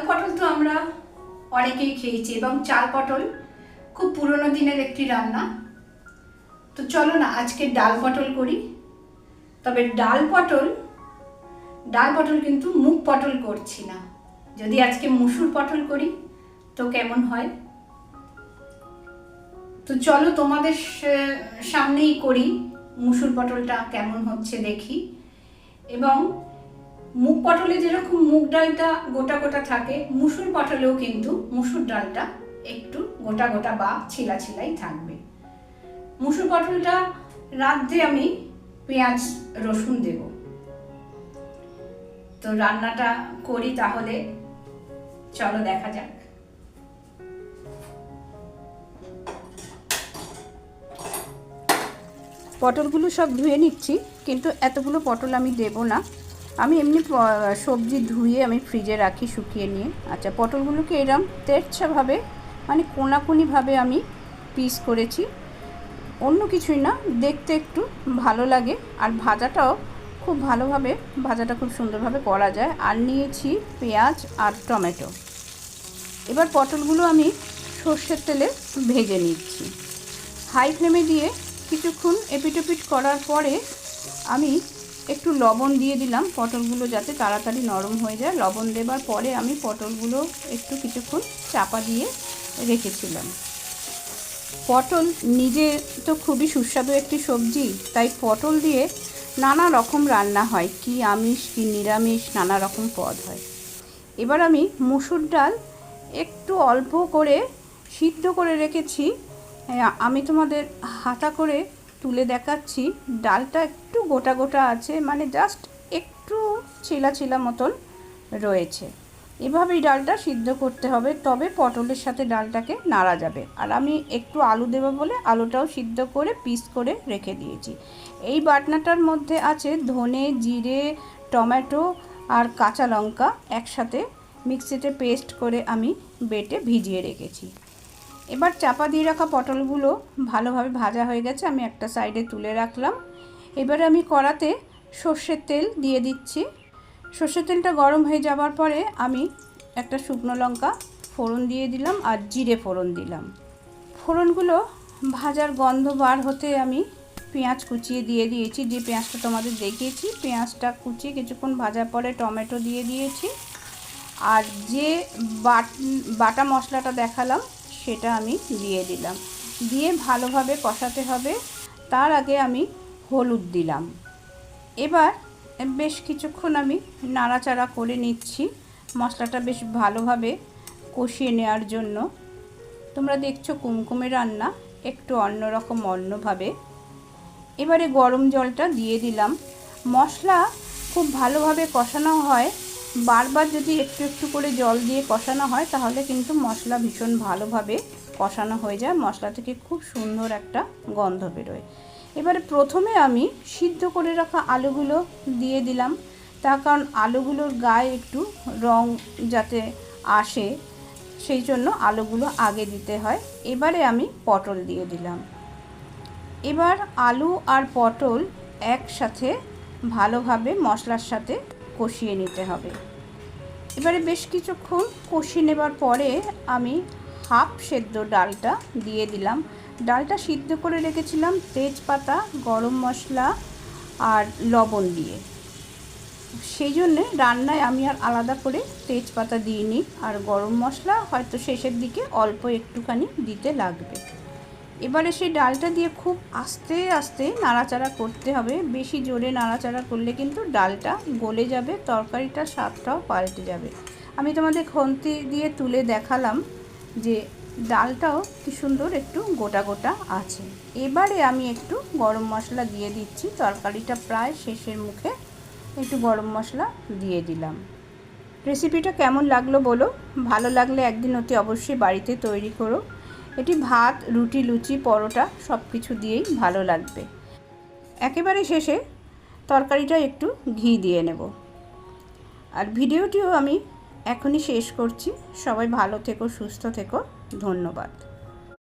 পটল তো আমরা অনেকেই খেয়েছি এবং চাল পটল খুব পুরনো দিনের একটি রান্না। তো চলো না আজকে ডাল পটল করি। তবে ডাল পটল কিন্তু মুগ পটল করছি না। যদি আজকে মসুর পটল করি তো কেমন হয়। তো চলো তোমাদের সামনেই করি, মসুর পটলটা কেমন হচ্ছে দেখি। এবং মুগ পটলে যেরকম মুগ ডালটা গোটা গোটা থাকে, মসুর পটলেও কিন্তু মসুর ডালটা একটু গোটা গোটা বা ছিলা ছিলাই থাকবে। মসুর পটলটা রাঁধতে আমি পেঁয়াজ রসুন দেব। তো রান্নাটা করি তাহলে, চলো দেখা যাক। পটলগুলো সব ধুয়ে নিচ্ছি, কিন্তু এতগুলো পটল আমি দেব না। আমি এমনি সবজি ধুয়ে আমি ফ্রিজে রাখি শুকিয়ে নিয়ে। আচ্ছা, পটলগুলোকে এরম তেরছাভাবে মানে কোনাকুনিভাবে আমি পিস করেছি, অন্য কিছুই না, দেখতে একটু ভালো লাগে আর ভাজাটাও খুব ভালোভাবে, ভাজাটা খুব সুন্দরভাবে করা যায়। আর নিয়েছি পেঁয়াজ আর টমেটো। এবার পটলগুলো আমি সর্ষের তেলে ভেজে নিচ্ছি হাই ফ্লেমে দিয়ে। কিছুক্ষণ এপিটোপিট করার পরে আমি একটু লবণ দিয়ে দিলাম, পটলগুলো যাতে তাড়াতাড়ি নরম হয়ে যায়। লবণ দেবার পরে আমি পটলগুলো একটু কিছুক্ষণ চাপা দিয়ে রেখেছিলাম। পটল নিজে তো খুবই সুস্বাদু একটি সবজি, তাই পটল দিয়ে নানা রকম রান্না হয়, কি আমিষ কি নিরামিষ নানা রকম পদ হয়। এবার আমি মসুর ডাল একটু অল্প করে সিদ্ধ করে রেখেছি। আমি তোমাদের হাতা করে তুলে দেখাচ্ছি। ডালটা একটু গোটা গোটা আছে, মানে জাস্ট একটু ছিলা ছিলা মতন রয়েছে। এভাবেই ডালটা সিদ্ধ করতে হবে, তবে পটলের সাথে ডালটাকে নাড়া যাবে। আর আমি একটু আলু দেবো বলে আলুটাও সিদ্ধ করে পিস করে রেখে দিয়েছি। এই বাটনাটার মধ্যে আছে ধনে, জিরে, টমেটো আর কাঁচা লঙ্কা একসাথে মিক্সিতে পেস্ট করে আমি বেটে ভিজিয়ে রেখেছি। এবার চাপা দিয়ে রাখা পটলগুলো ভালোভাবে ভাজা হয়ে গেছে, আমি একটা সাইডে তুলে রাখলাম। এবারে আমি কড়াতে সর্ষের তেল দিয়ে দিচ্ছি। সর্ষের তেলটা গরম হয়ে যাওয়ার পরে আমি একটা শুকনো লঙ্কা ফোড়ন দিয়ে দিলাম আর জিরে ফোড়ন দিলাম। ফোড়নগুলো ভাজার গন্ধ বার হতে আমি পেঁয়াজ কুচিয়ে দিয়ে দিয়েছি, যে পেঁয়াজটা তোমাদের দেখিয়েছি। পেঁয়াজটা কুচিয়ে কিছুক্ষণ ভাজার পরে টমেটো দিয়ে দিয়েছি। আর যে বাটা মশলাটা দেখালাম সেটা আমি দিয়ে দিলাম। দিয়ে ভালোভাবে কষাতে হবে। তার আগে আমি হলুদ দিলাম। এবার বেশ কিছুক্ষণ আমি নাড়াচাড়া করে নিচ্ছি মশলাটা বেশ ভালোভাবে কষিয়ে নেওয়ার জন্য। তোমরা দেখছো কুমকুমে রান্না একটু অন্যরকম অন্যভাবে। এবারে গরম জলটা দিয়ে দিলাম। মশলা খুব ভালোভাবে কষানো হয়, বারবার যদি একটু একটু করে জল দিয়ে কষানো হয় তাহলে কিন্তু মশলা ভীষণ ভালোভাবে কষানো হয়ে যায়, মশলা থেকে খুব সুন্দর একটা গন্ধ বেরোয়। এবারে প্রথমে আমি সিদ্ধ করে রাখা আলুগুলো দিয়ে দিলাম, তার কারণ আলুগুলোর গায়ে একটু রং যাতে আসে সেই জন্য আলুগুলো আগে দিতে হয়। এবারে আমি পটল দিয়ে দিলাম। এবার আলু আর পটল একসাথে ভালোভাবে মশলার সাথে কষিয়ে নিতে হবে। এবারে বেশ কিছুক্ষণ কষিয়ে নেবার পরে আমি হাফ সেদ্ধ ডালটা দিয়ে দিলাম। ডালটা সিদ্ধ করে রেখেছিলাম তেজপাতা, গরম মশলা আর লবণ দিয়ে। সেই জন্যে রান্নায় আমি আর আলাদা করে তেজপাতা দিইনি, আর গরম মশলা হয়তো শেষের দিকে অল্প একটুখানি দিতে লাগবে। এবারে সেই ডালটা দিয়ে খুব আস্তে আস্তে নাড়াচাড়া করতে হবে। বেশি জোরে নাড়াচাড়া করলে কিন্তু ডালটা গলে যাবে, তরকারিটার স্বাদটাও পাল্টে যাবে। আমি তোমাদের খুন্তি দিয়ে তুলে দেখালাম যে ডালটাও কি সুন্দর একটু গোটা গোটা আছে। এবারে আমি একটু গরম মশলা দিয়ে দিচ্ছি, তরকারিটা প্রায় শেষের মুখে একটু গরম মশলা দিয়ে দিলাম। রেসিপিটা কেমন লাগলো বলো, ভালো লাগলে একদিন অতি অবশ্যই বাড়িতে তৈরি করো। এটি ভাত, রুটি, লুচি, পরোটা সব কিছু দিয়েই ভালো লাগবে। একেবারে শেষে তরকারিটা একটু ঘি দিয়ে নেব। আর ভিডিওটিও আমি এখনই শেষ করছি। সবাই ভালো থেকো, সুস্থ থেকো, ধন্যবাদ।